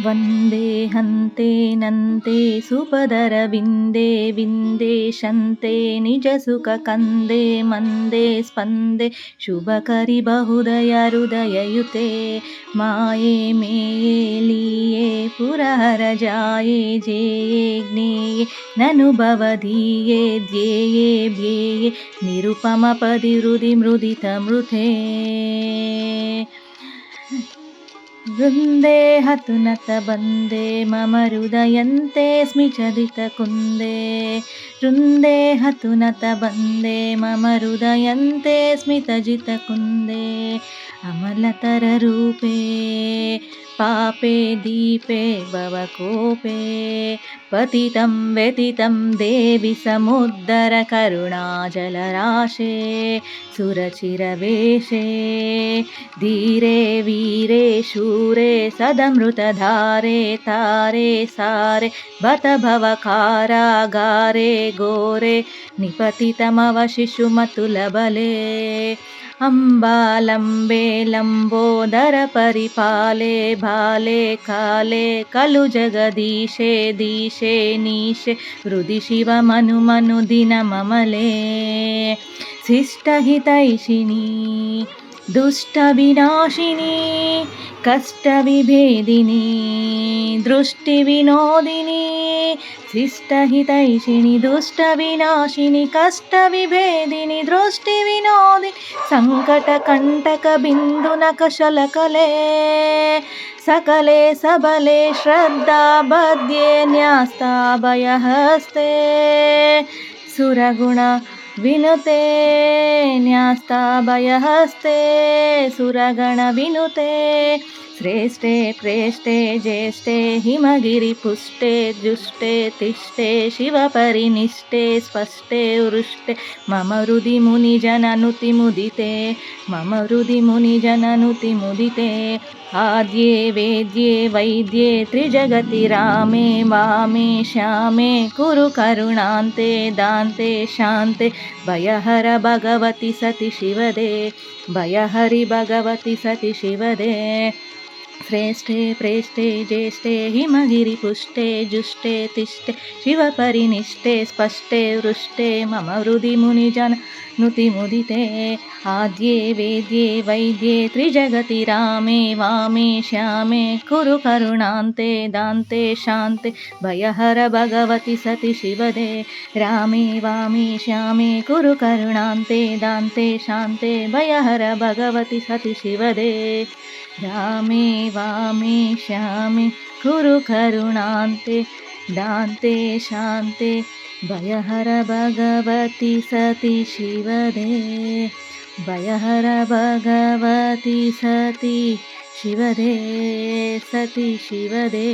वन्दे हन्ते नन्ते सुपदरविन्दे विन्देशन्ते निजसुखकन्दे मन्दे स्पन्दे शुभकरि बहुदयहृदययुते माये मेये लीये पुरहरजाये जेये ज्ञेये ननुभवधीये ध्येये ध्येये निरुपमपदिहृदिमृदितमृते वृन्दे हतुनतबन्दे मम हृदयन्ते स्मिचदितकुन्दे वृन्दे हतुनतबन्दे मम हृदयन्ते स्मितजितकुन्दे अमलतररूपे पापे दीपे भवकोपे पतितं व्यतितं देवि समुद्धर करुणाजलराशे सुरचिरवेशे धीरे वीरे शूरे सदमृतधारे तारे सारे बत भवकारागारे घोरे निपतितमवशिशुमतुलबले अम्बालम्बे लम्बोदर परिपाले भाले काले खलु जगदीशे दीशे नीशे हृदि शिवमनुदिनममले शिष्टहितैषिणी दुष्टविनाशिनी कष्टविभेदिनी दृष्टिविनोदिनी शिष्टहितैषिणी दुष्टविनाशिनी कष्टविभेदिनी दृष्टिविनोदिनी सङ्कटकण्टकबिन्दुनकशलकले सकले सबले श्रद्धाबध्ये न्यास्ताभयहस्ते सुरगुण विनुते न्यास्ताभयहस्ते सुरगण विनुते श्रेष्ठे प्रेष्ठे ज्येष्ठे हिमगिरिपुष्टे जुष्टे तिष्ठे शिवपरिनिष्ठे स्पष्टे वृष्टे मम हृदि मुनिजननुतिमुदिते मम हृदि मुनिजननुतिमुदिते आद्ये वेद्ये वैद्ये त्रिजगति रामे वामे श्यामे कुरु करुणान्ते दान्ते शान्ते भयहर भगवति सति शिवदे भयहरि भगवति सति शिवदे श्रेष्ठे प्रेष्ठे ज्येष्ठे हिमगिरिपुष्टे जुष्टे तिष्ठे शिवपरिनिष्ठे स्पष्टे वृष्टे मम हृदि मुनिजननुतिमुदिते आद्ये वेद्ये वैद्ये त्रिजगति रामे वामे श्यामे कुरु करुणान्ते दान्ते शान्ते भयहर भगवति सति शिवदे रामे वामे श्यामे कुरु करुणान्ते दान्ते शान्ते भयहर भगवति सति शिवदे रामे वामे श्यामे कुरु करुणान्ते दान्ते शान्ते भयहर भगवति सति शिवदे भयहर भगवति सति शिवदे सति शिवदे।